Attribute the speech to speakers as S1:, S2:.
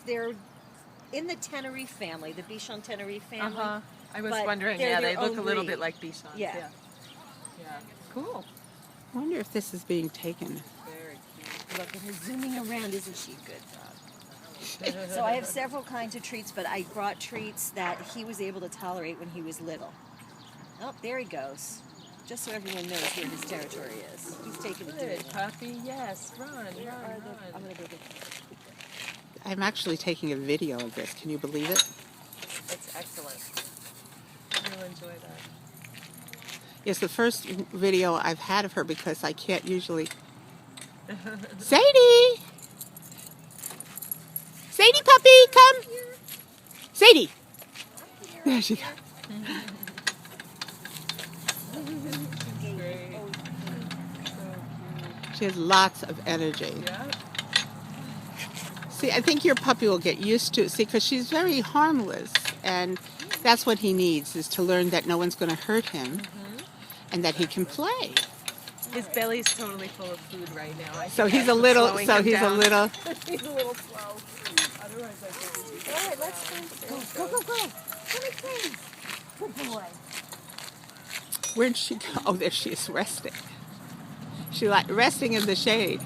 S1: They're in the Tenerife family, the Bichon Tenerife family.
S2: I was wondering, yeah, they look a little bit like Bichons.
S1: Yeah.
S2: Yeah. Cool.
S3: I wonder if this is being taken.
S2: Very cute.
S1: Look at her zooming around, isn't she a good dog? So I have several kinds of treats, but I brought treats that he was able to tolerate when he was little. Oh, there he goes. Just so everyone knows where his territory is. He's taking it.
S2: Good puppy, yes. Run, run.
S1: I'm going to go get
S3: I'm actually taking a video of this. Can you believe it?
S2: It's excellent. You'll enjoy that.
S3: It's the first video I've had of her because I can't usually... Sadie! Sadie puppy, come! Sadie! There she goes.
S2: Great.
S3: She has lots of energy.
S2: Yeah.
S3: See, I think your puppy will get used to it. See, because she's very harmless. And that's what he needs, is to learn that no one's going to hurt him and that he can play.
S2: His belly's totally full of food right now.
S3: So he's a little,
S2: he's a little
S3: He's
S2: a little slow. Otherwise, I think
S1: All right, let's go. Go. Come here, please. Good boy.
S3: Where'd she go? Oh, there she is resting. She like resting in the shade.